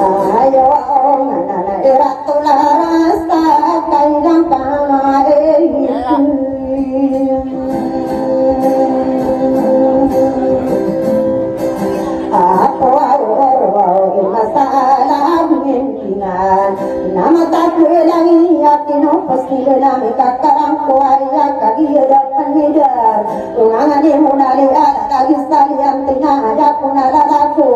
ayo nana ratu laras kai gampang aku masalah mungkinan nama tak lagi yakin pasti nami kakarang kuaya kaki dapat hidar tungangan munali ada kaki salian tina ada punala laku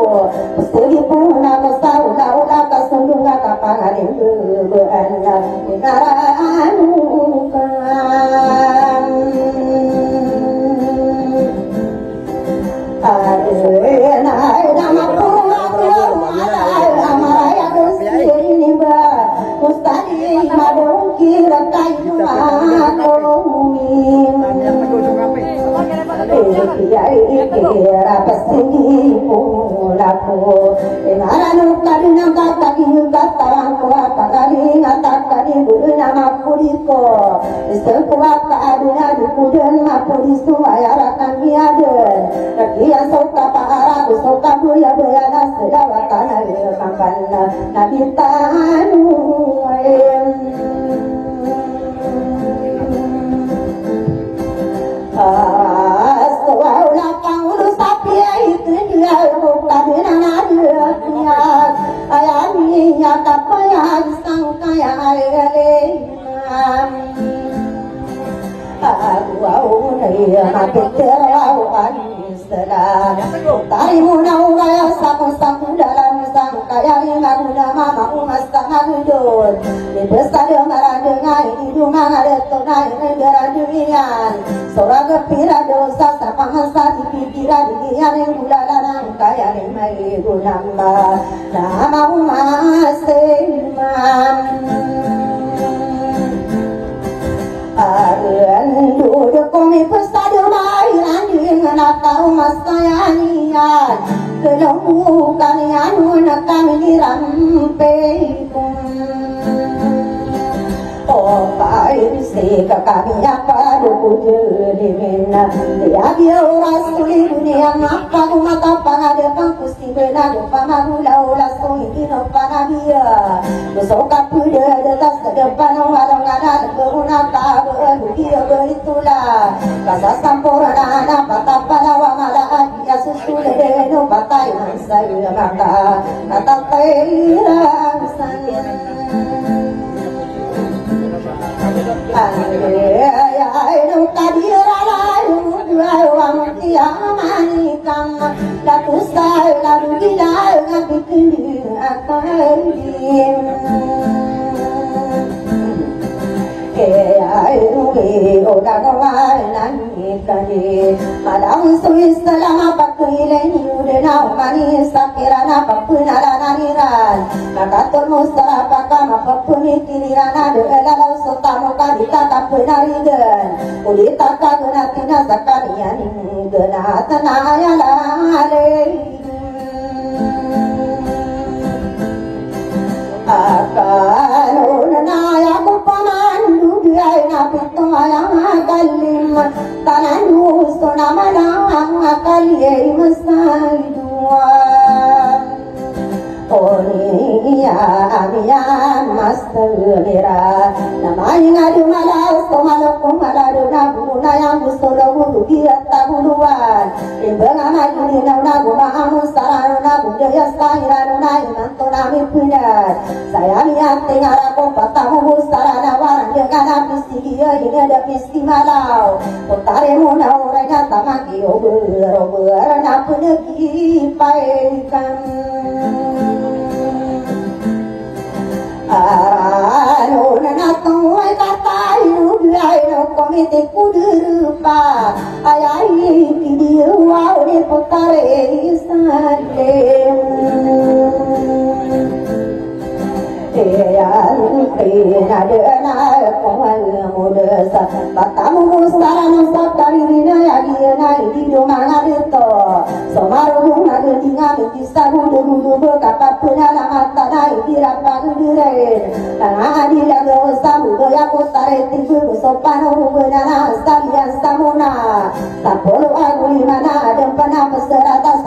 pasti puna kasaula ulah kasundunga kapangalin beana negara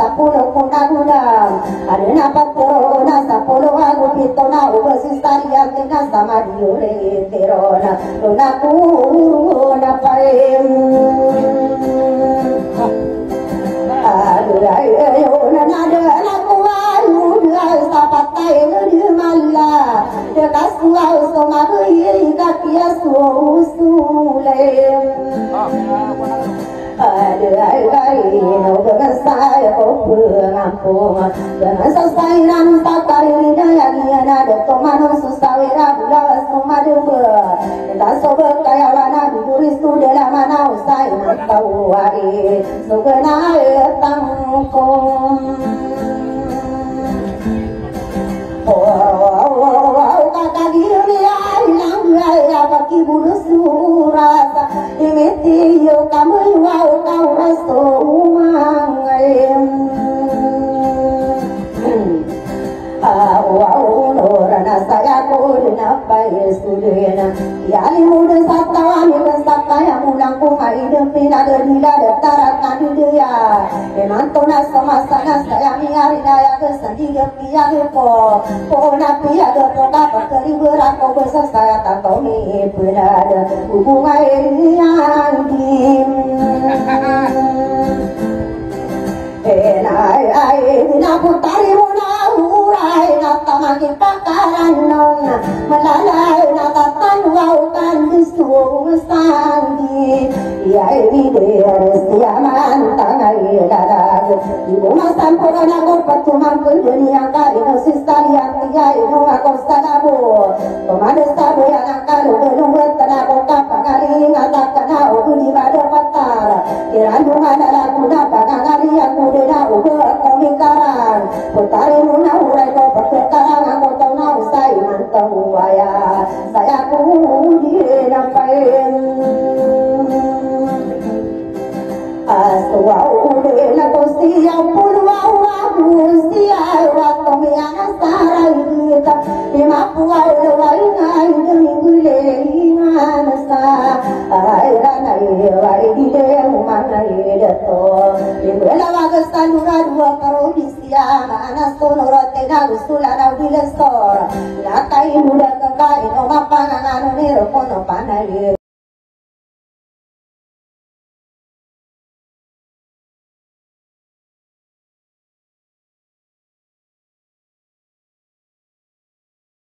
Sapuluh kuna guna, ada napa corona, sapuluh sama diure terona luna kuruna paem aduh ayo nada laku ayu dai sapatai di malla de kasua sama gei kakia susulem no dengan saya opung ampung dengan selesai ram takari daya niana de tomano susawira bula sumadebe kita sobat kaya wana duri sudah mana usai tahu ai sugena tangkong kata diri ay baki bulu surasa imiti yo kamu wow kau resto umangayem wow norana saya kodina pai sudena yali muda satawa mi sataya mulang kumai dempina dernila datarakan dia emantona sama sana saya mi ari daya kesandi gepia gepo pona pia gepo kapa keri berako besar saya tak tahu mi berada hubungan yang dim ay na putari mo na uray na tamagi pakaran nung malalay na tatanwaw kan gusto masandi iyay bider siya man tangay lalag ibu masampo ka na ko patumangkol dunia ka inosistali ang iyay no ako sa labo tumado sa buyan ang kalubulungot na ko kapangaling at akana o kunibado patara kirandungan na lang na pangangali ako na ugo ako mikaran putari mo na uray ko pagkakarang ako taw na usay man tawaya saya ko hindi na pain aswa uli na ko siya pulwawa siya wato miyana saray dita imapuwa ulaway na idumigule ingana sa ay ranay ay dide umanay dato ibela wagastan dua karo disya mana sonorote na gusula na bilestor lakai muda kakain o mapangangan nero kono panay